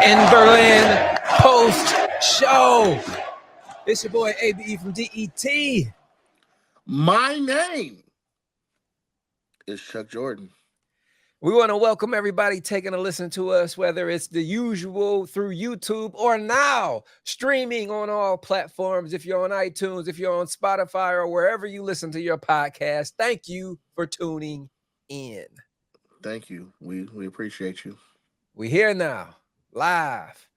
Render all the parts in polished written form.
in Berlin post show. It's your boy ABE from DET. My name is Chuck Jordan. We want to welcome everybody taking a listen to us, whether it's the usual through YouTube or now streaming on all platforms. If you're on iTunes, if you're on Spotify, or wherever you listen to your podcast, thank you for tuning in. Thank you. We appreciate you. We here now, live.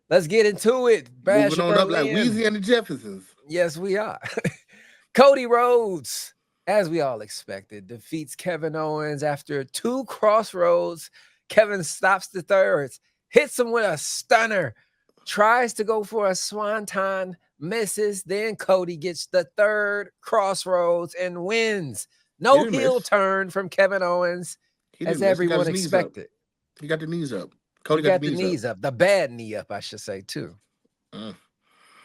Let's get into it. Bash moving on Berlin. Up like Weezy and the Jeffersons. Yes, we are. Cody Rhodes, as we all expected, defeats Kevin Owens after 2 crossroads. Kevin stops the thirds, hits him with a stunner, tries to go for a swanton, misses. Then Cody gets the 3rd crossroads and wins. No heel turn from Kevin Owens, as everyone expected. He got the knees up. Cody got the knees up. The bad knee up, I should say, too.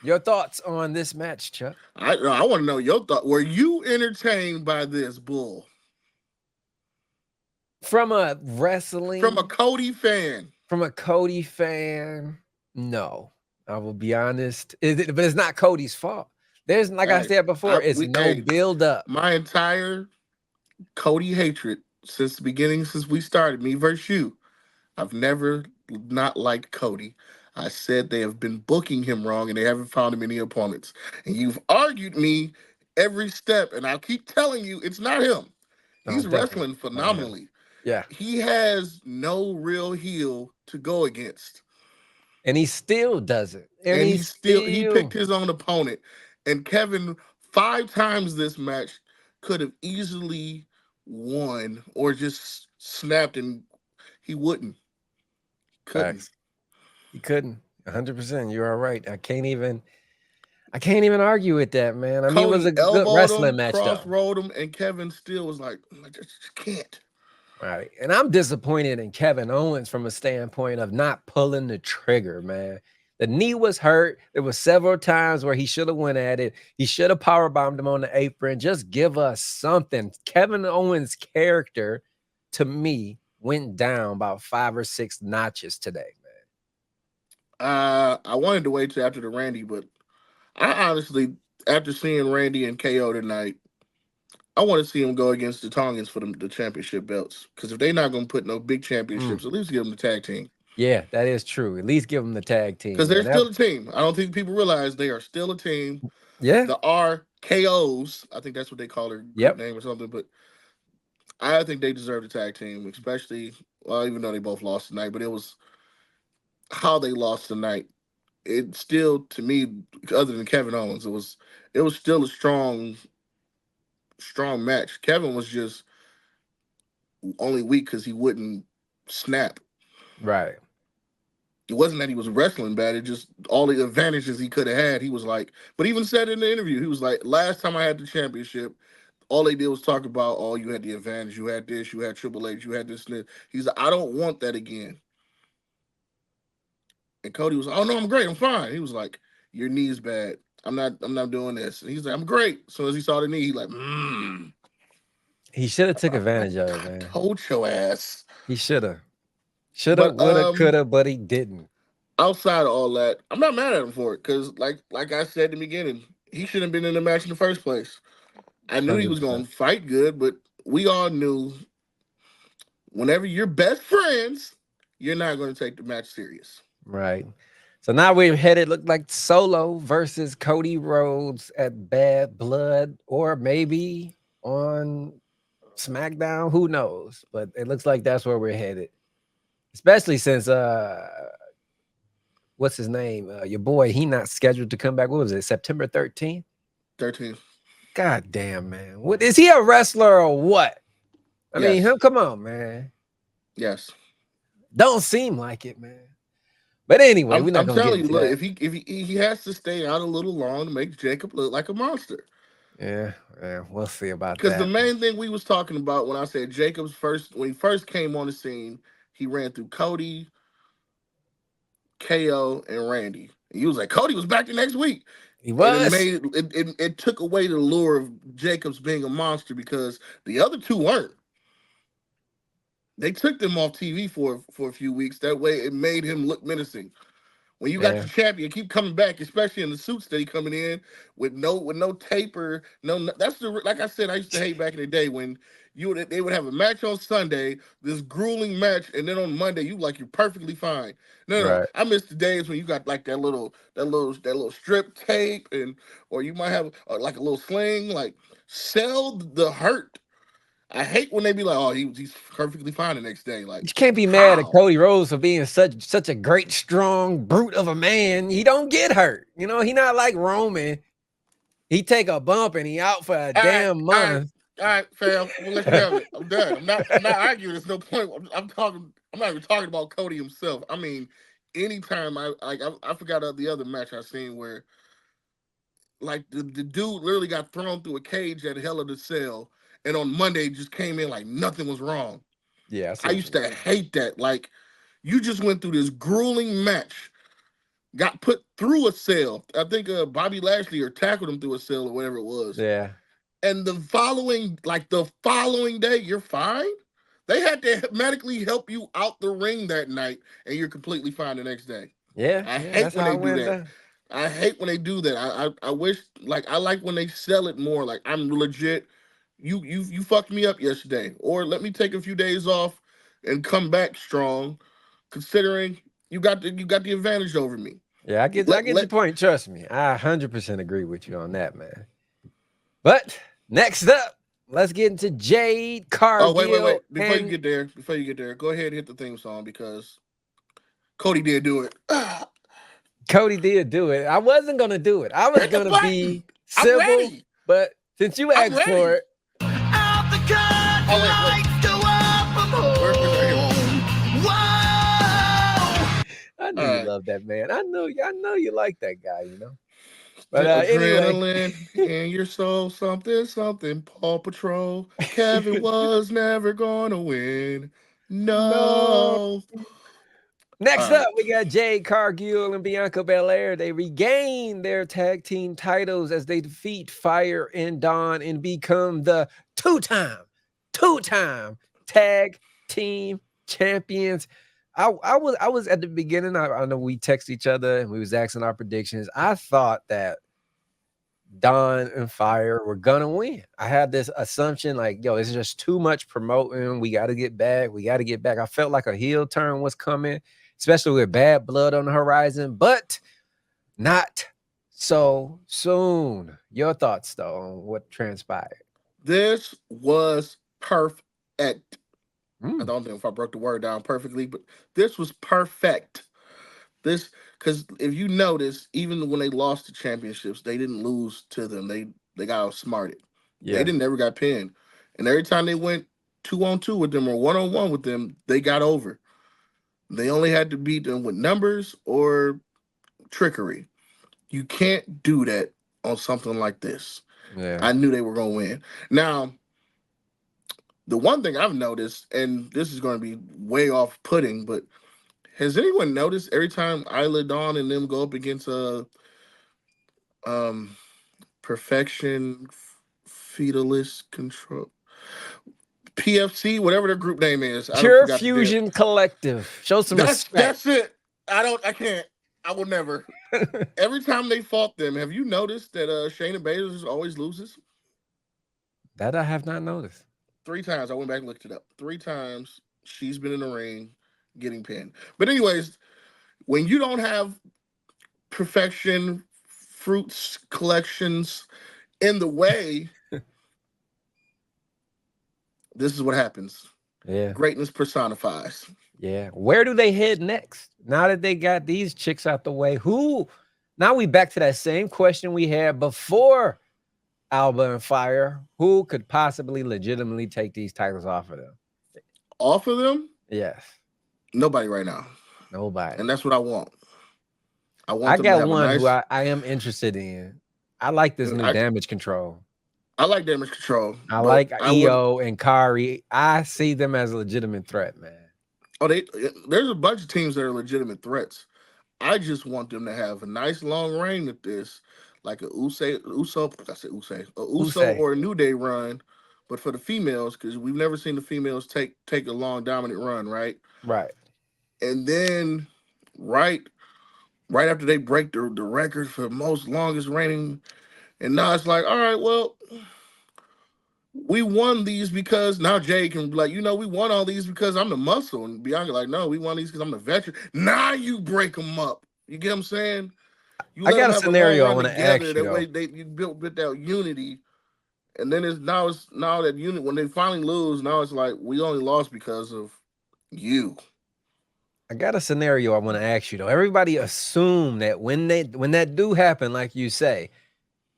Your thoughts on this match, Chuck? I want to know your thought. Were you entertained by this bull? From a wrestling... From a Cody fan. From a Cody fan, no. I will be honest. But it's not Cody's fault. There's, like I said before, it's no build-up. My entire Cody hatred since the beginning, since we started, me versus you, I've never not liked Cody. I said they have been booking him wrong and they haven't found him any opponents. And you've argued me every step, and I'll keep telling you it's not him. He's wrestling phenomenally. Yeah. He has no real heel to go against. And he still doesn't. And he picked his own opponent. And Kevin, 5 times this match, could have easily won or just snapped, and he wouldn't. Couldn't. He couldn't. 100%. You are right. I can't even argue with that, man. I mean, it was a good wrestling match, though. Crossroad him, and Kevin still was like, I just can't. Right. And I'm disappointed in Kevin Owens from a standpoint of not pulling the trigger, man. The knee was hurt. There were several times where he should have went at it. He should have powerbombed him on the apron. Just give us something. Kevin Owens' character, to me, went down about 5 or 6 notches today, man. I wanted to wait till after the Randy, but I honestly, after seeing Randy and KO tonight, I want to see him go against the Tongans for the championship belts. Because if they're not going to put no big championships, at least give them the tag team. Yeah, that is true. At least give them the tag team. Because they're still a team. I don't think people realize they are still a team. Yeah. The RKOs, I think that's what they call their name or something, but I think they deserve the tag team, especially, well, even though they both lost tonight, but it was how they lost tonight. It still, to me, other than Kevin Owens, it was still a strong match. Kevin was just only weak because he wouldn't snap. Right. It wasn't that he was wrestling bad. It just all the advantages he could have had. He was like, but even said in the interview, he was like, last time I had the championship, all they did was talk about, oh, you had the advantage, you had this, you had Triple H, you had this and this. He's like, I don't want that again. And Cody was like, oh no, I'm great, I'm fine. He was like, your knee's bad. I'm not doing this. And he's like, I'm great. As soon as he saw the knee, he's like, He should have took advantage of it, man. Told your ass. He should have. Should have, would have, could have, but he didn't. Outside of all that, I'm not mad at him for it because, like I said in the beginning, he shouldn't have been in the match in the first place. I knew 100%. He was going to fight good, but we all knew whenever you're best friends, you're not going to take the match serious. Right. So now we're headed, look like Solo versus Cody Rhodes at Bad Blood, or maybe on SmackDown. Who knows? But it looks like that's where we're headed. Especially since what's his name? Your boy, he not scheduled to come back. What was it? September 13th? 13th. God damn, man. What is he, a wrestler or what? I mean, come on, man. Yes. Don't seem like it, man. But anyway, we're not I'm telling you, look, if he has to stay out a little long to make Jacob look like a monster. Yeah, we'll see about that. Because the main thing we was talking about when I said Jacob's when he first came on the scene, he ran through Cody, KO, and Randy. And he was like, Cody was back the next week. He was. And it took away the lure of Jacobs being a monster because the other two weren't. They took them off TV for a few weeks. That way, it made him look menacing. When you got Yeah, your champion, keep coming back, especially in the suits that he coming in with no taper, that's the like I said, I used to hate back in the day when they would have a match on Sunday, this grueling match, and then on Monday you're perfectly fine. No, right. I miss the days when you got like that little strip tape or you might have like a little sling, like sell the hurt. I hate when they be like, oh, he's perfectly fine the next day. Like, You can't be mad at how? Cody Rhodes for being such a great, strong brute of a man. He don't get hurt. He not like Roman. He take a bump and he out for a All right, damn all right, month. all right, fam. I'm gonna let you have it. I'm done. I'm not arguing. There's no point. I'm talking. I'm not even talking about Cody himself. I mean, anytime I forgot the other match I seen where like the dude literally got thrown through a cage at Hell of the Cell, and on Monday just came in like nothing was wrong. Yeah, I see I what you used to hate that. Like, you just went through this grueling match, got put through a cell. I think Bobby Lashley or tackled him through a cell or whatever it was. Yeah, And the following day, you're fine. They had to medically help you out the ring that night, and you're completely fine the next day. yeah, I yeah. hate That's when how they it do went that. down. I hate when they do that. I wish I like when they sell it more. Like, I'm legit. You fucked me up yesterday, or let me take a few days off and come back strong. Considering you got the advantage over me. Yeah, I Let get your let point. Trust me, I 100% agree with you on that, man. But next up, let's get into Jade Oh, wait. Cargill and Before you get there, go ahead and hit the theme song because Cody did do it. Cody did do it. I wasn't gonna do it. I was Hit the gonna button. be I'm civil, ready. but since you I'm asked for ready. it, Oh, wait. Where's right here? I knew All you right. loved that man. I know you like that guy. But The anyway, adrenaline in your soul, something, something. Paw Patrol. Kevin was never gonna win. no. No. Next All right. up, we got Jade Cargill and Bianca Belair. They regain their tag team titles as they defeat Fire and Dawn and become the two-time tag team champions. I was at the beginning. I know we text each other and we was asking our predictions. I thought that Dawn and Fire were gonna win. I had this assumption like, yo, it's just too much promoting. We got to get back. We got to get back. I felt like a heel turn was coming, especially with Bad Blood on the horizon, but not so soon. Your thoughts, though, on what transpired? This was perfect. I Mm, don't know if I broke the word down perfectly, but this was perfect. This because if you notice, even when they lost the championships, they didn't lose to them. They got outsmarted. They yeah, didn't never got pinned, and every time they went 2-on-2 with them or 1-on-1 with them, they got over. They only had to beat them with numbers or trickery. You can't do that on something like this. yeah. I knew they were gonna win. Now, the one thing I've noticed, and this is going to be way off putting, but has anyone noticed every time Isla Dawn and them go up against um Perfection Fetalist Control PFC, whatever their group name is, I don't Pure forgot the damn. Fusion Collective. Show some respect. That's it. I can't. I will never. Every time they fought them, have you noticed that Shayna Baszler always loses? That I have not noticed. 3 times. I went back and looked it up. 3 times she's been in the ring getting pinned. But anyways, when you don't have perfection fruits collections in the way, this is what happens. Yeah. Greatness personifies. Yeah. Where do they head next? Now that they got these chicks out the way, who now we back to that same question we had before Alba and Fire. Who could possibly legitimately take these titles off of them? Off of them, Yes. nobody right now. Nobody. And that's what I want. I want I them to got have a one who nice. I am interested in. I like this new I, damage control. I like damage control, I but like I would. EO and Kari. I see them as a legitimate threat, man. Oh, there's a bunch of teams that are legitimate threats. I just want them to have a nice long reign with this, like a Uso. I said Uso, a Uso Usay. or a New Day run But for the females, because we've never seen the females take a long dominant run, right? Right. And then right right after they break the record for most longest reigning, and now it's like, all right, well, we won these because now Jay can be like, we won all these because I'm the muscle, and Bianca like, no, we won these because I'm the veteran. Now you break them up. You get what I'm saying? You I let them got a have a long scenario I run want to together. ask you That way though. you built with that unity. And then it's now that unit when they finally lose, now it's like we only lost because of you. I got a scenario I want to ask you though. Everybody assume that when that do happen, like you say,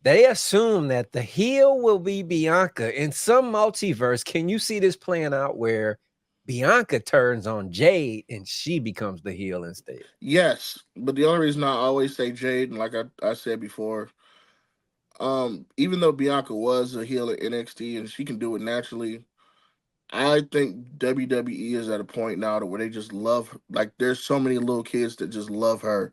they assume that the heel will be Bianca. In some multiverse, can you see this playing out where Bianca turns on Jade and she becomes the heel instead? Yes, but the only reason I always say Jade, and like I said before, even though Bianca was a heel at NXT and she can do it naturally, I think WWE is at a point now to where they just love, like there's so many little kids that just love her.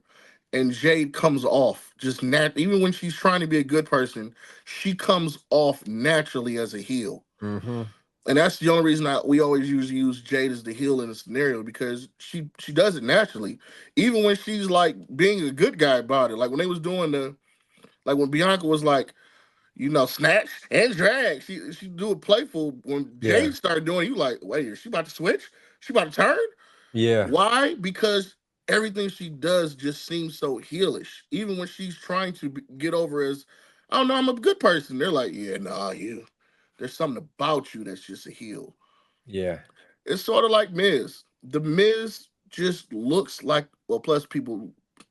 And Jade comes off just even when she's trying to be a good person, she comes off naturally as a heel. Mm-hmm. And that's the only reason we always use Jade as the heel in the scenario, because she does it naturally. Even when she's like being a good guy about it. Like when they was doing like when Bianca was like, snatch and drag. She do it playful. When Yeah. Jade started doing it, you like, wait, is she about to switch? She about to turn? Yeah. Why? Because everything she does just seems so heelish. Even when she's trying to get over as, oh no, I'm a good person. They're like, yeah, nah, you. There's something about you that's just a heel. Yeah. It's sort of like Miz. The Miz just looks like, well, plus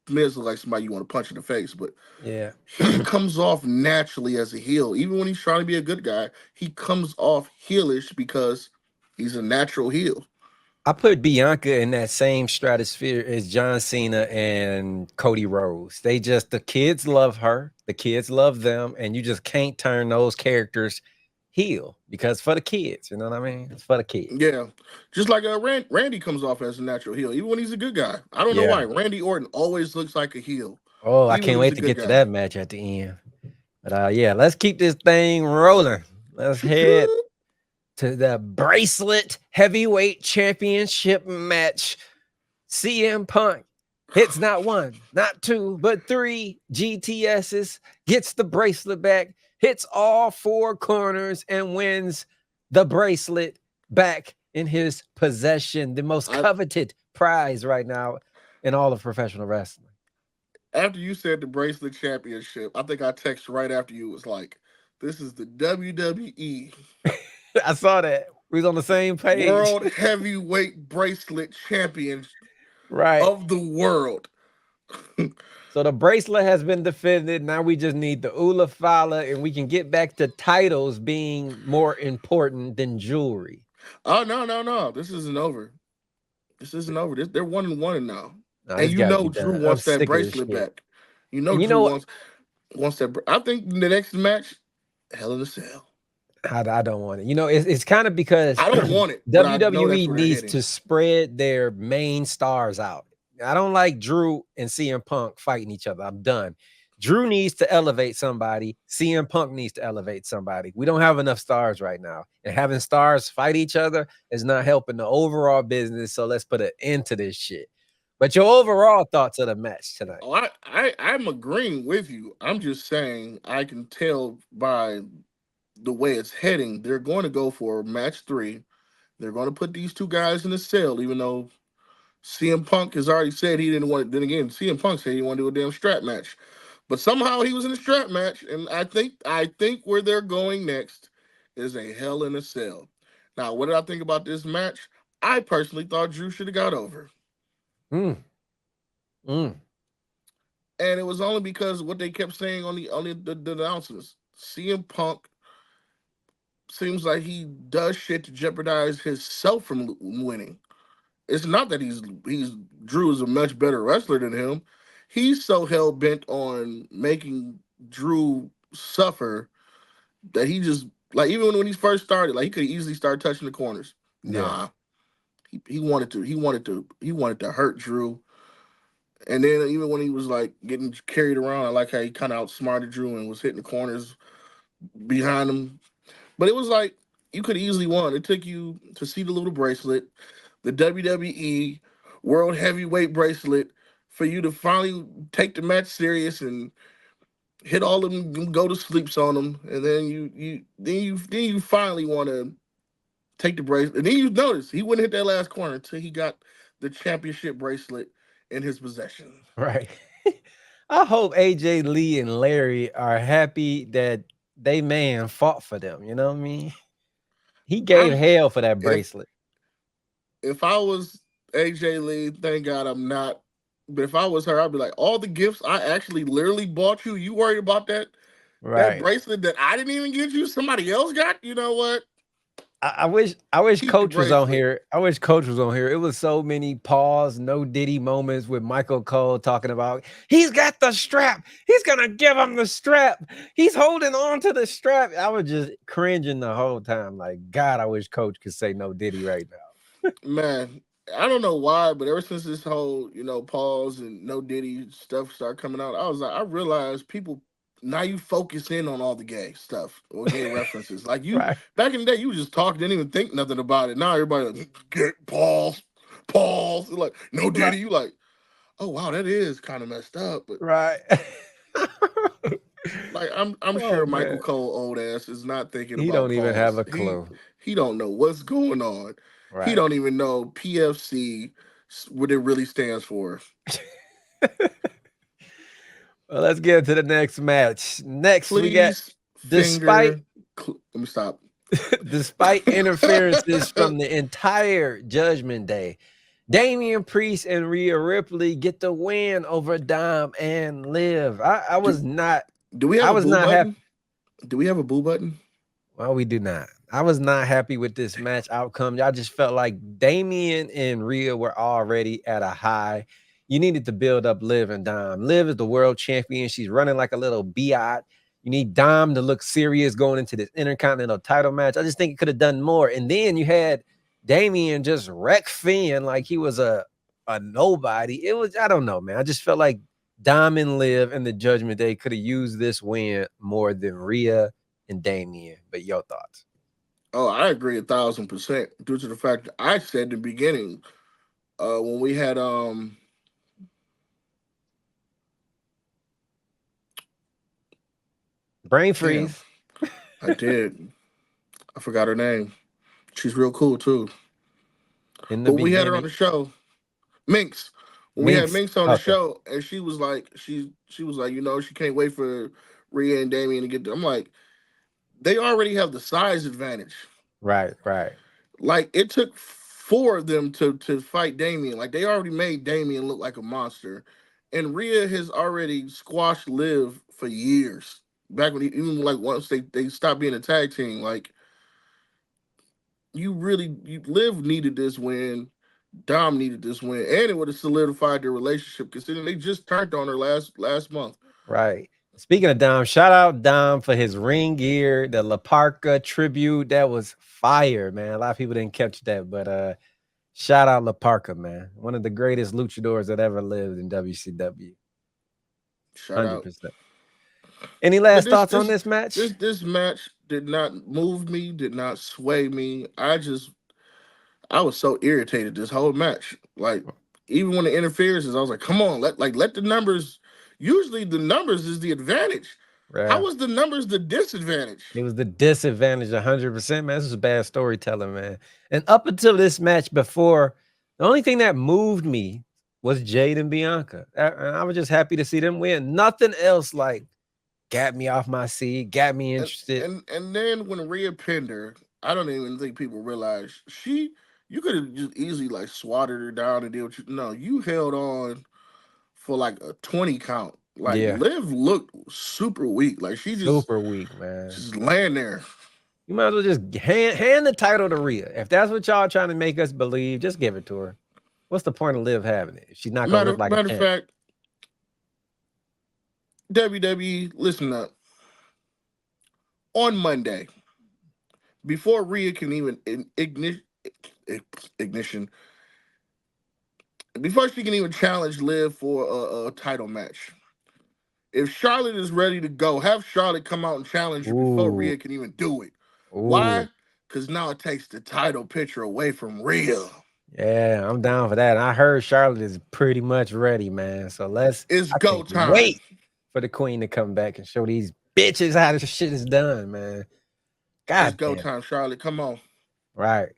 Miz looks like somebody you want to punch in the face, but Yeah. he comes off naturally as a heel. Even when he's trying to be a good guy, he comes off heelish because he's a natural heel. I put Bianca in that same stratosphere as John Cena and Cody Rhodes. The kids love her, the kids love them, and you just can't turn those characters heel because for the kids, you know what I mean? It's for the kids. Yeah, just like Randy comes off as a natural heel, even when he's a good guy. I don't know Yeah. why Randy Orton always looks like a heel, Oh, I even when can't he's wait a to good get to guy. that match at the end. But yeah, let's keep this thing rolling. Let's head to the bracelet heavyweight championship match. CM Punk hits not one, not two, but three GTSs, gets the bracelet back, hits all four corners, and wins the bracelet back in his possession. The most I coveted prize right now in all of professional wrestling. After you said the bracelet championship, I think I texted right after you was like, "This is the WWE I saw that. We was on the same page. World Heavyweight Bracelet Champion Right. of the world." So the bracelet has been defended. Now we just need the Ula Fala, and we can get back to titles being more important than jewelry. Oh no, no, no! This isn't over. This isn't over. They're 1-1 now, No, and this got to be Drew done. I'm wants that sick of this bracelet shit. back. And you Drew know what? wants that. I think the next match, Hell in a Cell. I don't want it. It's kind of because I don't want it, but I know that's WWE where they're needs heading. to spread their main stars out. I don't like Drew and CM Punk fighting each other. I'm done. Drew needs to elevate somebody. CM Punk needs to elevate somebody. We don't have enough stars right now. And having stars fight each other is not helping the overall business. So let's put an end to this shit. But your overall thoughts of the match tonight? Oh, I'm agreeing with you. I'm just saying I can tell by the way it's heading, they're going to go for match 3. They're going to put these two guys in the cell, even though CM Punk has already said he didn't want it. Then again, CM Punk said he didn't want to do a damn strap match. But somehow he was in a strap match, and I think where they're going next is a Hell in a Cell. Now, what did I think about this match? I personally thought Drew should have got over. Mm. Mm. And it was only because of what they kept saying on the announcements. CM Punk seems like he does shit to jeopardize himself from winning. It's not that he's Drew is a much better wrestler than him. He's so hell bent on making Drew suffer that he just, like, even when he first started, like, he could easily start touching the corners. Yeah. Nah, he wanted to hurt Drew. And then even when he was like getting carried around, I like how he kind of outsmarted Drew and was hitting the corners behind him. But it was like you could easily won. It took you to see the little bracelet, the WWE World Heavyweight bracelet, for you to finally take the match serious and hit all of them, go to sleeps on them, and then you finally want to take the bracelet. And then you notice he wouldn't hit that last corner until he got the championship bracelet in his possession. Right. I hope AJ Lee and Larry are happy that they man fought for them. You know what I mean? He gave I hell for that if bracelet. if I was AJ Lee, thank God I'm not. But if I was her, I'd be like, all the gifts I actually literally bought you. You worried about that Right. bracelet that I didn't even get you? Somebody else got. You know what? I wish Keep the Coach was on bracelet. here. I wish Coach was on here. It was so many pause, no Diddy moments with Michael Cole talking about he's got the strap. He's gonna give him the strap. He's holding on to the strap. I was just cringing the whole time. Like, God, I wish Coach could say no Diddy right now. Man, I don't know why, but ever since this whole, pause and no Diddy stuff started coming out, I realized people now you focus in on all the gay stuff or gay references. Like you Right. back in the day, you just talk, didn't even think nothing about it. Now everybody like, get pause, like no Right. Diddy. You like, oh wow, that is kind of messed up. But Right. like I'm Oh sure Michael man. Cole old ass is not thinking He about don't even have pause. a He clue. he don't know what's going on. He Right. don't even know PFC what it really stands for. Well, let's get into the next match. Next, we got Please despite let me stop. despite interferences from the entire Judgment Day, Damian Priest and Rhea Ripley get the win over Dom and Liv. I do, was not do we have I a was boo not happy. button? Do we have a boo button? Well, we do not. I was not happy with this match outcome. I just felt like Damian and Rhea were already at a high. You needed to build up Liv and Dom. Liv is the world champion. She's running like a little biot. You need Dom to look serious going into this Intercontinental title match. I just think it could have done more. And then you had Damian just wreck Finn like he was a nobody. It was, I don't know, man. I just felt like Dom and Liv and the Judgment Day could have used this win more than Rhea and Damian. But your thoughts? Oh, I agree 1,000% due to the fact that I said in the beginning, when we had Brain damn, freeze. I did. I forgot her name. She's real cool too. In the But when we had her on beginning, the show, Minx. When we had Minx. Minx on the Okay. show, and she was like, she was like, she can't wait for Rhea and Damien to get there. I'm like, they already have the size advantage. Right, right, Like it took four of them to fight Damien. Like they already made Damien look like a monster, and Rhea has already squashed Liv for years. Back when even like once they stopped being a tag team, like you Liv needed this win. Dom needed this win, and it would have solidified their relationship. Considering they just turned on her last month. right. Speaking of Dom, shout out Dom for his ring gear, the La Parca tribute. That was fire, man. A lot of people didn't catch that, but shout out La Parca, man. One of the greatest luchadors that ever lived in WCW. Shout out. 100%. Any But last this thoughts on this this match? this match did not move me, did not sway me. I was so irritated this whole match. Like even when the interferences, I was like, come on, let the numbers. Usually the numbers is the advantage. How Yeah. was the numbers the disadvantage? It was the disadvantage 100%, man. This is bad storytelling, man. And up until this match before, the only thing that moved me was Jade and Bianca. And I was just happy to see them win. Nothing else like got me off my seat, got me And interested. and then when Rhea pinned her, I don't even think people realize you could have just easily like swatted her down and did what you no, you held on for like a 20 count. Like Yeah, Liv looked super weak. Like she super weak, man. just laying there. You might as well just hand the title to Rhea. If that's what y'all trying to make us believe, just give it to her. What's the point of Liv having it if she's not gonna look like a Matter of champ? fact, WWE, listen up. On Monday, before Rhea can even ignition, before she can even challenge Liv for a title match, if Charlotte is ready to go, have Charlotte come out and challenge her before Ooh, Rhea can even do it. ooh. Why? because now it takes the title picture away from Rhea. Yeah, I'm down for that. I heard Charlotte is pretty much ready, man. So It's I go can't time. wait for the queen to come back and show these bitches how this shit is done, man. It's God go damn. time, Charlotte. Come on. Right.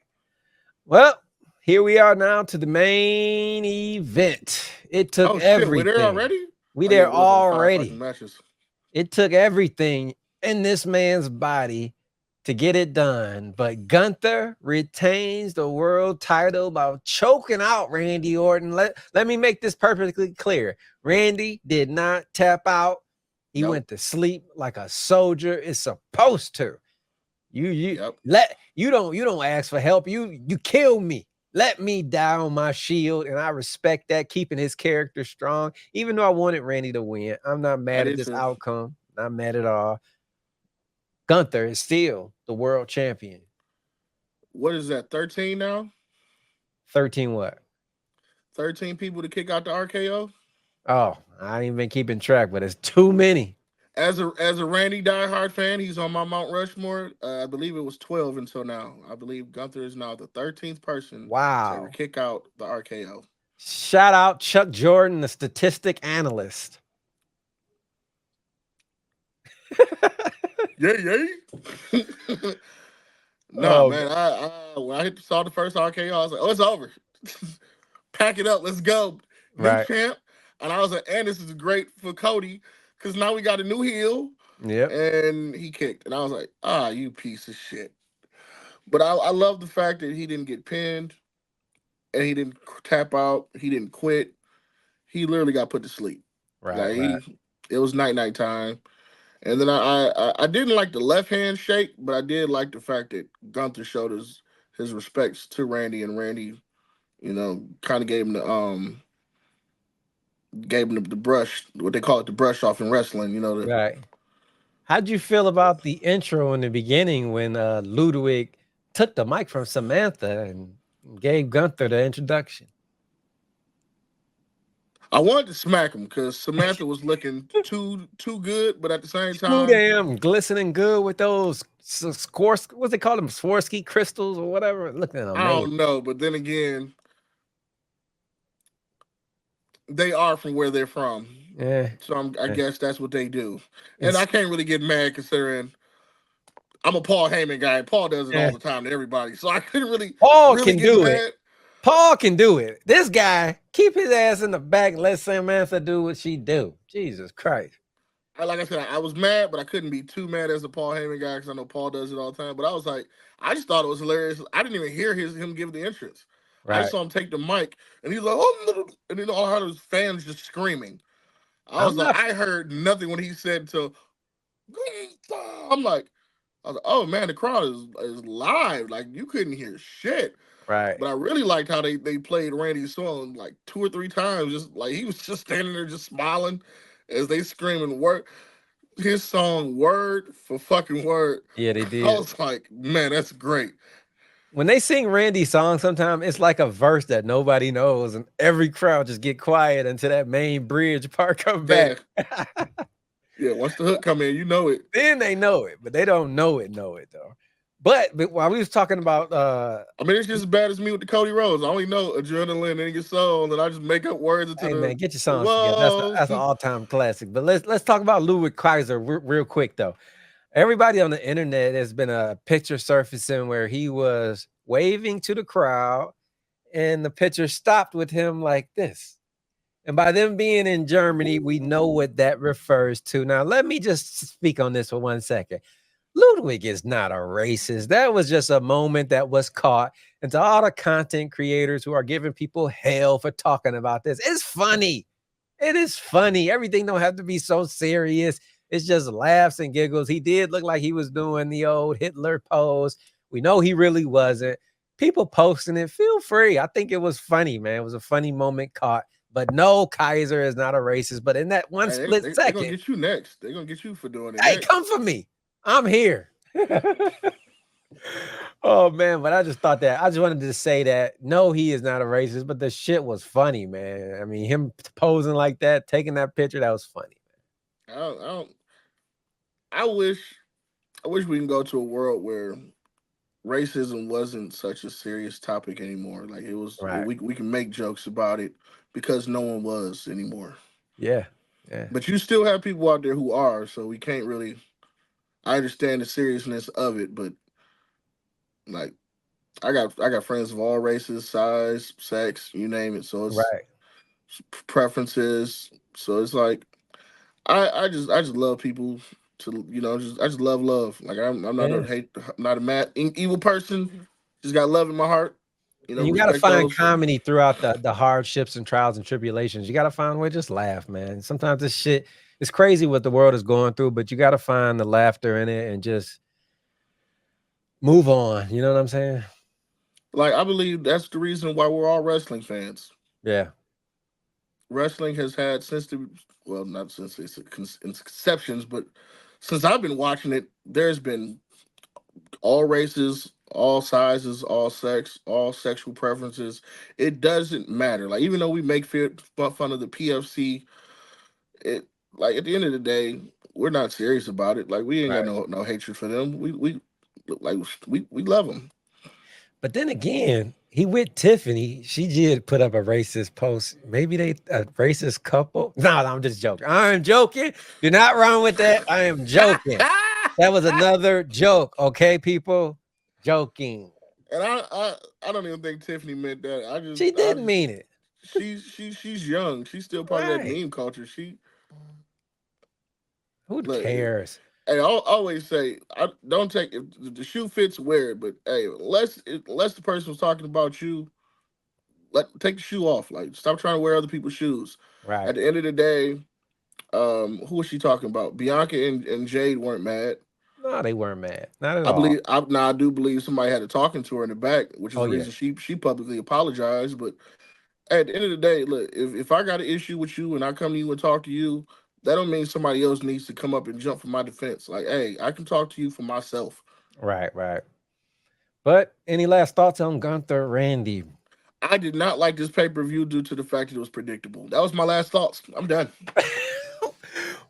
Well, here we are now to the main event. It took Oh shit, we're there everything. already? We Oh yeah, there it was only 5 fucking already. matches. It took everything in this man's body to get it done. But Gunther retains the world title by choking out Randy Orton. Let me make this perfectly clear. Randy did not tap out. He went to sleep like a soldier is supposed to. You don't ask for help. You kill me. Let me down my shield, and I respect that, keeping his character strong. Even though I wanted Randy to win, I'm not mad at this outcome. Not mad at all. Gunther is still the world champion. What is that? 13 now? 13 what? 13 people to kick out the RKO? Oh, I ain't even been keeping track, but it's too many. As a Randy diehard fan, he's on my Mount Rushmore. I believe it was 12 until now. I believe Gunther is now the 13th person to ever kick out the RKO. Shout out Chuck Jordan, the statistic analyst. Yay. No, man. When I saw the first RKO, I was like, oh, it's over. Pack it up. Let's go. New champ. And I was like, and this is great for Cody because now we got a new heel. Yep. And he kicked. And I was like, you piece of shit. But I love the fact that he didn't get pinned and he didn't tap out. He didn't quit. He literally got put to sleep. It was night time. And then I didn't like the left hand shake, but I did like the fact that Gunther showed his respects to Randy, and Randy, kind of gave him the brush, what they call it, the brush off in wrestling. Right. How'd you feel about the intro in the beginning when Ludwig took the mic from Samantha and gave Gunther the introduction? I wanted to smack him because Samantha was looking too good, but at the same time, too damn glistening good with those what's they call them, Swarovski crystals or whatever. Looking amazing. I don't know, but then again, they are from where they're from. Yeah. So I guess that's what they do. And I can't really get mad considering I'm a Paul Heyman guy. Paul does it all the time to everybody. So I couldn't really get mad. Paul can do it. This guy, keep his ass in the back and let Samantha do what she do. Jesus Christ. Like I said, I was mad, but I couldn't be too mad as a Paul Heyman guy because I know Paul does it all the time. But I was like, I just thought it was hilarious. I didn't even hear him give the entrance. Right. I just saw him take the mic, and he's like, oh, and then all I heard was fans just screaming. I heard nothing when he said to, I'm like, oh man, the crowd is live. Like you couldn't hear shit. Right. But I really liked how they played Randy's song like 2 or 3 times. Just like he was just standing there just smiling as they screaming his song word for fucking word. Yeah, they did. I was like, man, that's great. When they sing Randy's song, sometimes it's like a verse that nobody knows, and every crowd just get quiet until that main bridge part comes back. Yeah, once the hook come in, you know it. Then they know it, but they don't know it though. But while we was talking about, I mean, it's just as bad as me with the Cody Rhodes. I only know adrenaline in your soul, and I just make up words into man, get your songs together. That's an all-time classic. But let's talk about Ludwig Kaiser real quick though. Everybody on the internet has been a picture surfacing where he was waving to the crowd, and the picture stopped with him like this. And by them being in Germany, we know what that refers to. Now, let me just speak on this for 1 second. Ludwig is not a racist. That was just a moment that was caught. And to all the content creators who are giving people hell for talking about this, it's funny. It is funny. Everything don't have to be so serious. It's just laughs and giggles. He did look like he was doing the old Hitler pose. We know he really wasn't. People posting it, feel free. I think it was funny, man. It was a funny moment caught. But no, Kaiser is not a racist. But in that split second. They're going to get you next. They're going to get you for doing it. Hey, come for me. I'm here. Oh, man. But I just wanted to say that, no, he is not a racist. But the shit was funny, man. I mean, him posing like that, taking that picture, that was funny. I wish we can go to a world where racism wasn't such a serious topic anymore. Like it was, Right. we can make jokes about it because no one was anymore. Yeah. But you still have people out there who are, so we can't really. I understand the seriousness of it, but like I got friends of all races, size, sex, you name it. So it's right. preferences. So it's like I just love people to I just love. Like I'm not Yeah. a hate, not a mad evil person. Just got love in my heart. And you got to Respect find those. comedy throughout the hardships and trials and tribulations. You got to find a way to just laugh, man. Sometimes this shit, it's crazy what the world is going through, but you got to find the laughter in it and just move on. You know what I'm saying? Like I believe that's the reason why we're all wrestling fans. Yeah. Wrestling has had since not since its conceptions, but since I've been watching it, there's been all races, all sizes, all sex, all sexual preferences. It doesn't matter. Like even though we make fun of the PFC, it like at the end of the day, we're not serious about it. Like we ain't got Right. no hatred for them. We love them. But then again, he with Tiffany. She did put up a racist post. Maybe they a racist couple. No, I'm just joking. I'm joking. Do not run with that. I am joking. That was another joke. Okay, people? Joking. And I don't even think Tiffany meant that. She didn't mean it. She's young. She's still part of that meme culture. Who cares? Hey, I'll always say, I don't take if the shoe fits, wear it. But hey, unless the person was talking about you, take the shoe off. Like, stop trying to wear other people's shoes. Right. At the end of the day, who was she talking about? Bianca and Jade weren't mad. No, they weren't mad. Not at all. I do believe somebody had a talking to her in the back, which is the reason she publicly apologized. But at the end of the day, look, if I got an issue with you and I come to you and talk to you, that don't mean somebody else needs to come up and jump for my defense. Like, hey, I can talk to you for myself. Right. But any last thoughts on Gunther Randy? I did not like this pay-per-view due to the fact that it was predictable. That was my last thoughts. I'm done.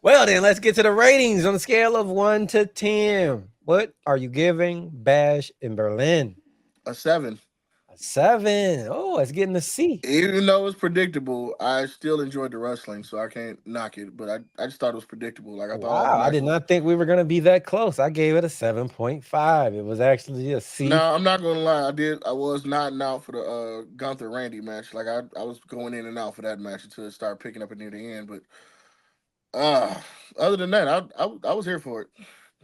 Well, then let's get to the ratings on a scale of 1 to 10. What are you giving Bash in Berlin? A 7. A 7. Oh, it's getting a C. Even though it's predictable, I still enjoyed the wrestling, so I can't knock it. But I just thought it was predictable. Like I thought. Wow, I did not think we were gonna be that close. I gave it a 7.5. It was actually a C. No, I'm not gonna lie. I was nodding out for the Gunther Randy match. Like I was going in and out for that match until it started picking up near the end. But other than that, I was here for it.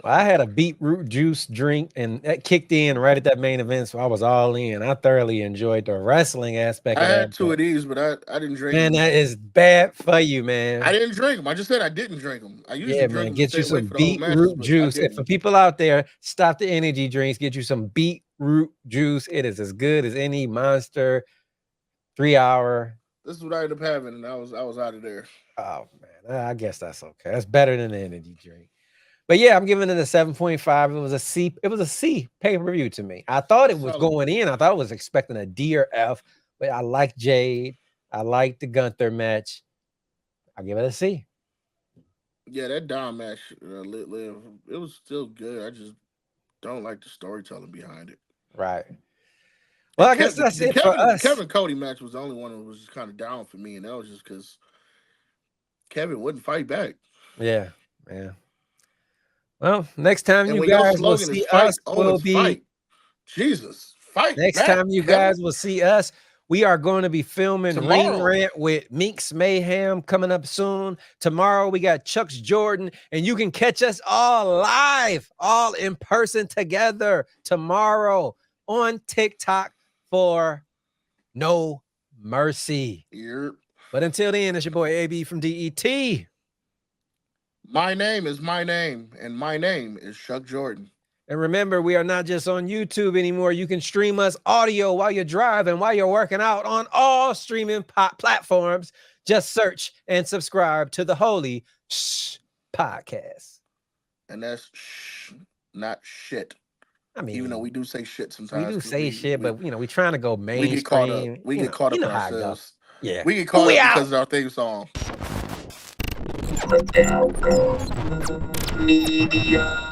Well, I had a beetroot juice drink, and that kicked in right at that main event, so I was all in. I thoroughly enjoyed the wrestling aspect. I had 2 of these, but I didn't drink. Man, that is bad for you, man. I didn't drink them. I just said I didn't drink them. I usually drink them. Get you some beetroot juice. And for people out there, stop the energy drinks. Get you some beetroot juice. It is as good as any Monster 3-hour. This is what I ended up having, and I was out of there. Oh man, I guess that's okay. That's better than an energy drink. But yeah, I'm giving it a 7.5. It was a C. It was a C pay-per-view to me. I thought it was going in. I thought I was expecting a D or F, but I like Jade. I like the Gunther match. I'll give it a C. Yeah, that Dom match, it was still good. I just don't like the storytelling behind it. Right. Well, I guess that's it for us. Kevin Cody match was the only one that was just kind of down for me, and that was just because Kevin wouldn't fight back. Yeah. Well, next time you guys will see us, will be Jesus, fight. Next time you guys will see us, we are going to be filming Ring Rant with Meeks Mayhem coming up soon. Tomorrow we got Chuck Jordan, and you can catch us all live, all in person together tomorrow on TikTok for No Mercy. Yep. But until then, it's your boy AB from DET. My name is my name, and my name is Chuck Jordan. And remember, we are not just on YouTube anymore. You can stream us audio while you're driving, while you're working out on all streaming platforms. Just search and subscribe to the Holy Shhh Podcast. And that's shh, not shit. I mean, even though we do say shit sometimes. We do say shit, but we're trying to go mainstream. We get caught up ourselves. Yeah. We get caught up because of our theme song. Media.